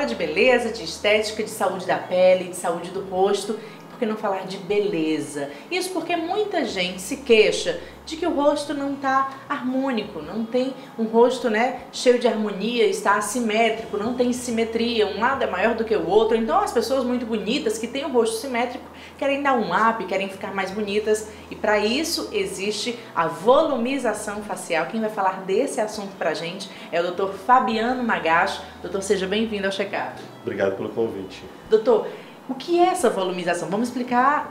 fala de beleza, de estética, de saúde da pele, de saúde do rosto. Por que não falar de beleza? Isso porque muita gente se queixa de que o rosto não está harmônico, não tem um rosto, né, cheio de harmonia, está assimétrico, não tem simetria, um lado é maior do que o outro. Então as pessoas muito bonitas que têm o rosto simétrico querem dar um up, querem ficar mais bonitas, e para isso existe a volumização facial. Quem vai falar desse assunto pra gente é o Dr. Fabiano Magacho. Doutor, seja bem-vindo ao Check-up. Obrigado pelo convite. Doutor, o que é essa volumização? Vamos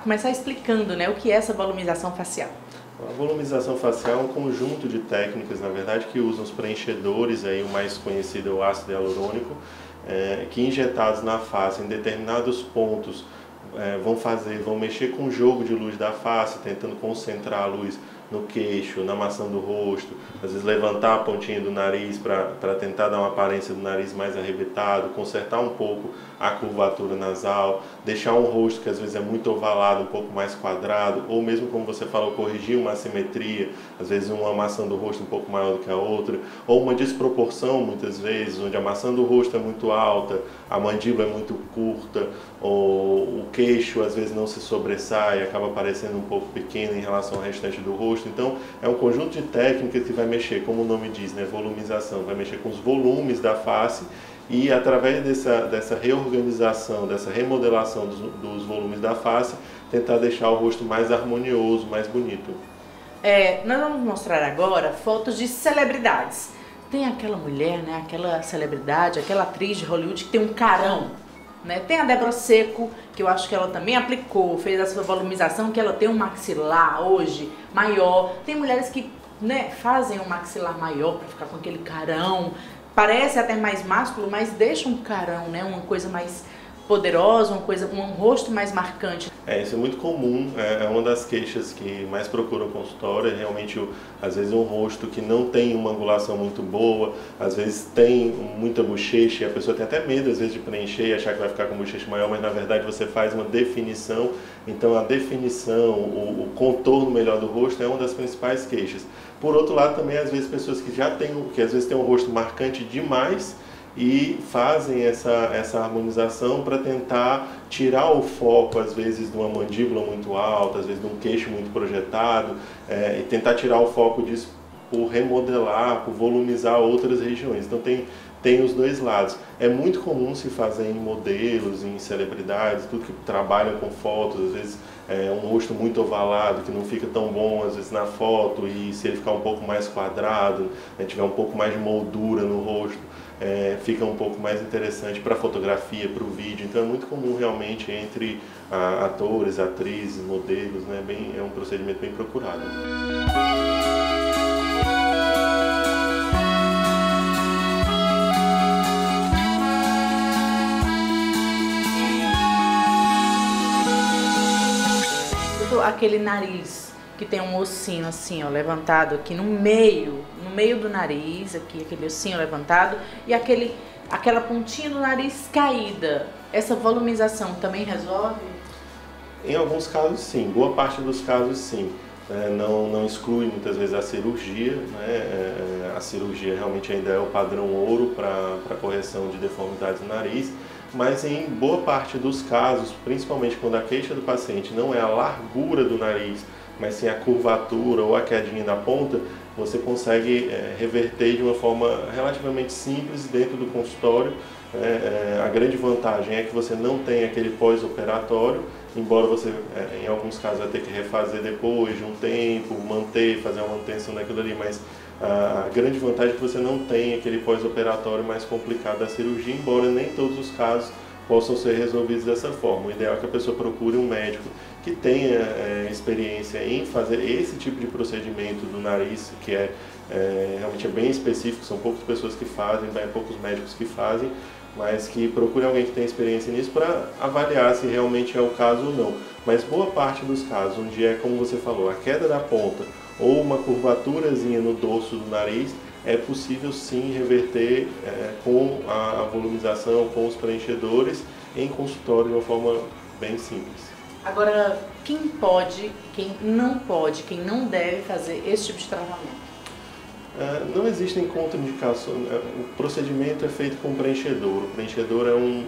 começar explicando, né, o que é essa volumização facial. A volumização facial é um conjunto de técnicas, na verdade, que usam os preenchedores, aí o mais conhecido é o ácido hialurônico, que injetados na face em determinados pontos vão mexer com o jogo de luz da face, tentando concentrar a luz no queixo, na maçã do rosto, às vezes levantar a pontinha do nariz para tentar dar uma aparência do nariz mais arrebitado, consertar um pouco a curvatura nasal, deixar um rosto que às vezes é muito ovalado, um pouco mais quadrado, ou mesmo como você falou, corrigir uma assimetria, às vezes uma maçã do rosto um pouco maior do que a outra, ou uma desproporção muitas vezes, onde a maçã do rosto é muito alta, a mandíbula é muito curta, ou o queixo às vezes não se sobressai, acaba parecendo um pouco pequeno em relação ao restante do rosto. Então é um conjunto de técnicas que vai mexer, como o nome diz, né, volumização, vai mexer com os volumes da face e através dessa reorganização, dessa remodelação dos volumes da face, tentar deixar o rosto mais harmonioso, mais bonito. Nós vamos mostrar agora fotos de celebridades. Tem aquela mulher, né, aquela celebridade, aquela atriz de Hollywood que tem um carão, né? Tem a Débora Seco, que eu acho que ela também aplicou, fez essa volumização, que ela tem um maxilar hoje maior. Tem mulheres que, né, fazem um maxilar maior para ficar com aquele carão. Parece até mais másculo, mas deixa um carão, né, uma coisa mais poderosa, um rosto mais marcante. Isso é muito comum, é uma das queixas que mais procuram consultório, é realmente às vezes um rosto que não tem uma angulação muito boa, às vezes tem muita bochecha e a pessoa tem até medo às vezes de preencher e achar que vai ficar com bochecha maior, mas na verdade você faz uma definição, então a definição, o contorno melhor do rosto é uma das principais queixas. Por outro lado também às vezes pessoas que às vezes têm um rosto marcante demais, e fazem essa harmonização para tentar tirar o foco, às vezes, de uma mandíbula muito alta, às vezes de um queixo muito projetado, e tentar tirar o foco disso por remodelar, por volumizar outras regiões. Então tem os dois lados. É muito comum se fazer em modelos, em celebridades, tudo que trabalham com fotos, às vezes um rosto muito ovalado, que não fica tão bom às vezes na foto, e se ele ficar um pouco mais quadrado, né, tiver um pouco mais de moldura no rosto, fica um pouco mais interessante para a fotografia, para o vídeo. Então é muito comum realmente entre atores, atrizes, modelos, né, é um procedimento bem procurado. Aquele nariz que tem um ossinho assim, ó, levantado aqui no meio do nariz, aqui aquele ossinho levantado, e aquela pontinha do nariz caída. Essa volumização também resolve? Em alguns casos sim, boa parte dos casos sim. Não exclui muitas vezes a cirurgia, né? A cirurgia realmente ainda é o padrão ouro para correção de deformidades no nariz, mas em boa parte dos casos, principalmente quando a queixa do paciente não é a largura do nariz, mas sim a curvatura ou a quedinha da ponta, você consegue reverter de uma forma relativamente simples dentro do consultório. A grande vantagem é que você não tem aquele pós-operatório, embora você, em alguns casos, vai ter que refazer depois de um tempo, fazer uma manutenção daquilo ali, mas a grande vantagem é que você não tem aquele pós-operatório mais complicado da cirurgia, embora nem todos os casos possam ser resolvidos dessa forma. O ideal é que a pessoa procure um médico que tenha experiência em fazer esse tipo de procedimento do nariz, que realmente é bem específico, são poucas pessoas que fazem, poucos médicos que fazem, mas que procure alguém que tenha experiência nisso para avaliar se realmente é o caso ou não. Mas boa parte dos casos, onde como você falou, a queda da ponta ou uma curvaturazinha no dorso do nariz, é possível sim reverter com a volumização, com os preenchedores, em consultório de uma forma bem simples. Agora, quem pode, quem não pode, quem não deve fazer esse tipo de tratamento? Não existem contraindicações. O procedimento é feito com preenchedor. O preenchedor é um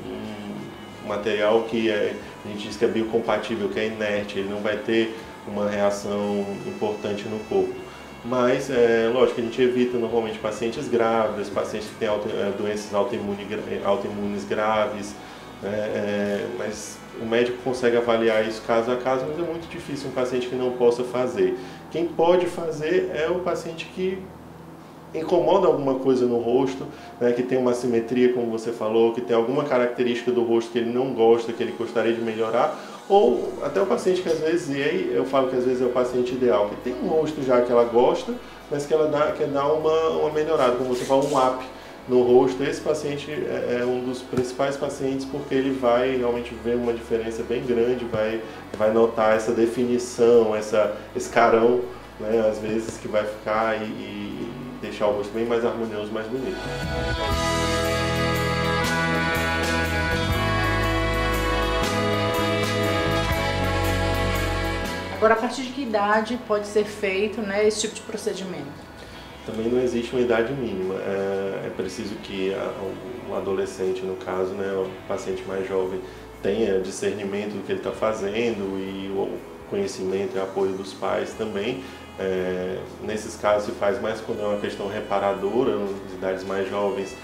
material que a gente diz que é biocompatível, que é inerte, ele não vai ter uma reação importante no corpo. Mas, lógico, a gente evita normalmente pacientes grávidas, pacientes que têm doenças autoimunes graves, mas o médico consegue avaliar isso caso a caso, mas é muito difícil um paciente que não possa fazer. Quem pode fazer é o paciente que incomoda alguma coisa no rosto, né, que tem uma assimetria, como você falou, que tem alguma característica do rosto que ele não gosta, que ele gostaria de melhorar, ou até o paciente que às vezes, e aí eu falo que às vezes é o paciente ideal, que tem um rosto já que ela gosta, mas que ela quer dar uma melhorada, como você fala, um up no rosto. Esse paciente é um dos principais pacientes porque ele vai realmente ver uma diferença bem grande, vai notar essa definição, esse carão, né, às vezes, que vai ficar e deixar o rosto bem mais harmonioso, mais bonito. Agora, a partir de que idade pode ser feito, né, esse tipo de procedimento? Também não existe uma idade mínima. É preciso que o adolescente, no caso, né, o paciente mais jovem, tenha discernimento do que ele está fazendo e o conhecimento e apoio dos pais também. Nesses casos se faz mais quando é uma questão reparadora, nas idades mais jovens.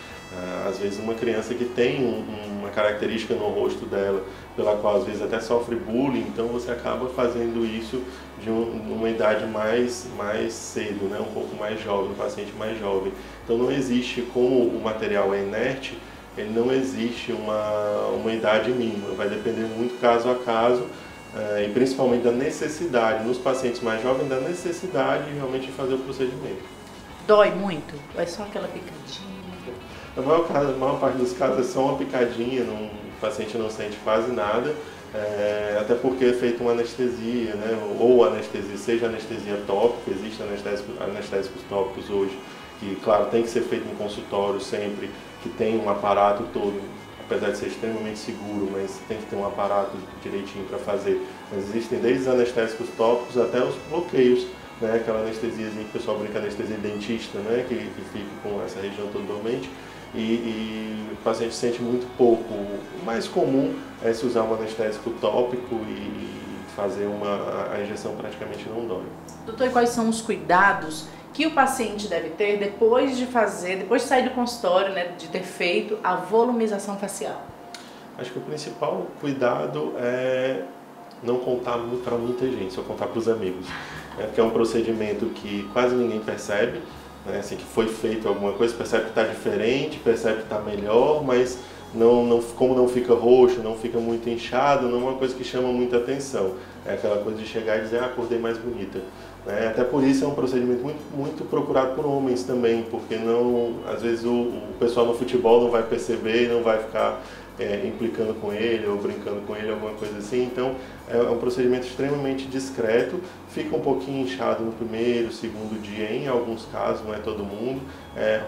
Às vezes uma criança que tem uma característica no rosto dela, pela qual às vezes até sofre bullying, então você acaba fazendo isso de uma idade mais cedo, né? Um pouco mais jovem, um paciente mais jovem. Então não existe, como o material é inerte, ele não existe uma idade mínima, vai depender muito caso a caso, e principalmente da necessidade, nos pacientes mais jovens, da necessidade realmente de fazer o procedimento. Dói muito? Ou é só aquela picadinha? A maior parte dos casos é só uma picadinha, o paciente não sente quase nada, até porque é feita uma anestesia, né? Ou anestesia, seja anestesia tópica, existem anestésicos tópicos hoje, que claro tem que ser feito em consultório sempre, que tem um aparato todo, apesar de ser extremamente seguro, mas tem que ter um aparato direitinho para fazer. Mas existem desde os anestésicos tópicos até os bloqueios, né? Aquela anestesiazinha que o pessoal brinca, anestesia dentista, né? Que fica com essa região toda dormente. E o paciente sente muito pouco. O mais comum é se usar um anestésico tópico e fazer a injeção praticamente não dói. Doutor, e quais são os cuidados que o paciente deve ter depois de sair do consultório, né, de ter feito a volumização facial? Acho que o principal cuidado é não contar para muita gente, só contar para os amigos. Porque é um procedimento que quase ninguém percebe. Assim, que foi feito alguma coisa, percebe que está diferente, percebe que está melhor, mas como não fica roxo, não fica muito inchado, não é uma coisa que chama muita atenção. É aquela coisa de chegar e dizer, acordei mais bonita. Até por isso é um procedimento muito procurado por homens também, porque às vezes o pessoal no futebol não vai perceber e não vai ficar implicando com ele ou brincando com ele, alguma coisa assim. Então é um procedimento extremamente discreto, fica um pouquinho inchado no primeiro, segundo dia, em alguns casos, não é todo mundo,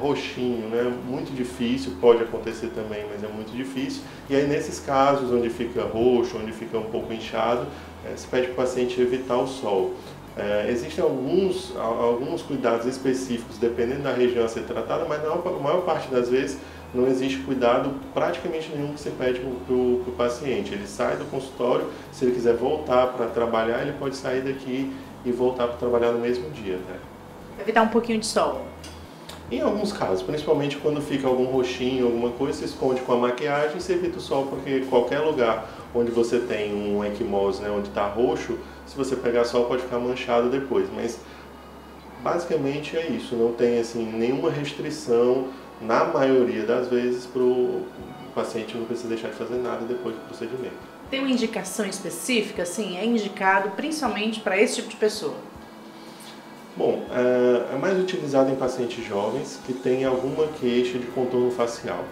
roxinho, né? Muito difícil, pode acontecer também, mas é muito difícil. E aí nesses casos onde fica roxo, onde fica um pouco inchado, se pede para o paciente evitar o sol. Existem alguns cuidados específicos, dependendo da região a ser tratada, mas a maior parte das vezes não existe cuidado praticamente nenhum que você pede para o paciente. Ele sai do consultório, se ele quiser voltar para trabalhar, ele pode sair daqui e voltar para trabalhar no mesmo dia. Né? Evitar um pouquinho de sol? Em alguns casos, principalmente quando fica algum roxinho, alguma coisa, se esconde com a maquiagem, você evita o sol, porque qualquer lugar onde você tem um equimose, né, onde está roxo, se você pegar sol pode ficar manchado depois. Mas basicamente é isso, não tem assim, nenhuma restrição. Na maioria das vezes, o paciente não precisa deixar de fazer nada depois do procedimento. Tem uma indicação específica? Assim, é indicado principalmente para esse tipo de pessoa? Bom, é mais utilizado em pacientes jovens que têm alguma queixa de contorno facial.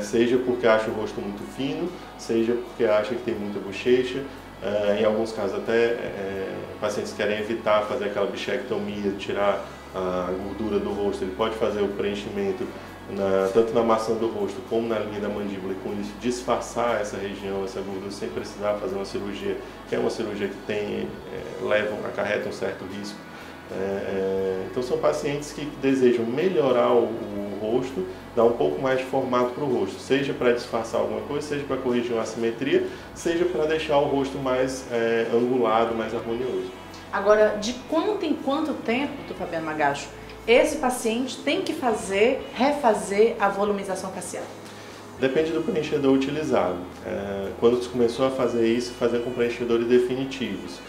Seja porque acha o rosto muito fino, seja porque acha que tem muita bochecha. Em alguns casos até pacientes querem evitar fazer aquela bichectomia, tirar a gordura do rosto. Ele pode fazer o preenchimento tanto na maçã do rosto como na linha da mandíbula, e com isso disfarçar essa região, essa gordura, sem precisar fazer uma cirurgia, que é uma cirurgia que acarreta um certo risco. Então são pacientes que desejam melhorar o rosto, dar um pouco mais de formato para o rosto, seja para disfarçar alguma coisa, seja para corrigir uma assimetria, seja para deixar o rosto mais angulado, mais harmonioso. Agora, de quanto em quanto tempo, doutor Fabiano Magacho, esse paciente tem que refazer a volumização facial? Depende do preenchedor utilizado. Quando se começou a fazer isso, fazer com preenchedores definitivos.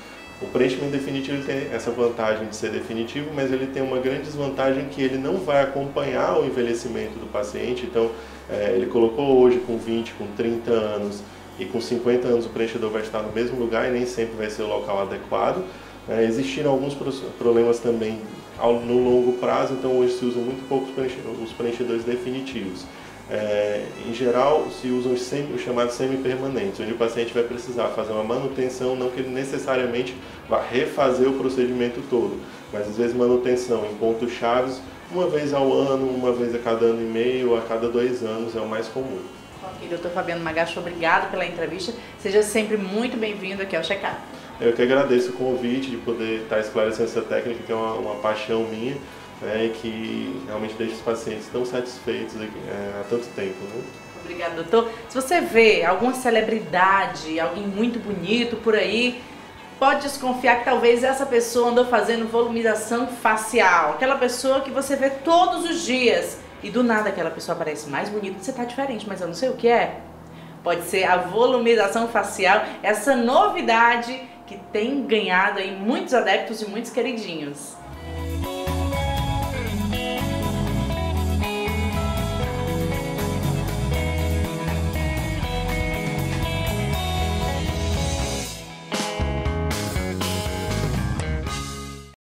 O preenchimento definitivo ele tem essa vantagem de ser definitivo, mas ele tem uma grande desvantagem que ele não vai acompanhar o envelhecimento do paciente. Então, ele colocou hoje com 20, com 30 anos e com 50 anos o preenchedor vai estar no mesmo lugar e nem sempre vai ser o local adequado. Existiram alguns problemas também no longo prazo, então hoje se usam muito poucos os preenchedores definitivos. Em geral, se usam os chamados semi-permanentes, onde o paciente vai precisar fazer uma manutenção, não que ele necessariamente vá refazer o procedimento todo, mas às vezes manutenção em pontos chaves, uma vez ao ano, uma vez a cada ano e meio, a cada 2 anos é o mais comum. Ok, doutor Fabiano Magacho, obrigado pela entrevista. Seja sempre muito bem-vindo aqui ao Check-up. Eu que agradeço o convite de poder estar esclarecendo essa técnica, que é uma paixão minha, e que realmente deixa os pacientes tão satisfeitos há tanto tempo. Né? Obrigada, doutor. Se você vê alguma celebridade, alguém muito bonito por aí, pode desconfiar que talvez essa pessoa andou fazendo volumização facial. Aquela pessoa que você vê todos os dias e do nada aquela pessoa parece mais bonita, você tá diferente, mas eu não sei o que é. Pode ser a volumização facial, essa novidade que tem ganhado aí muitos adeptos e muitos queridinhos.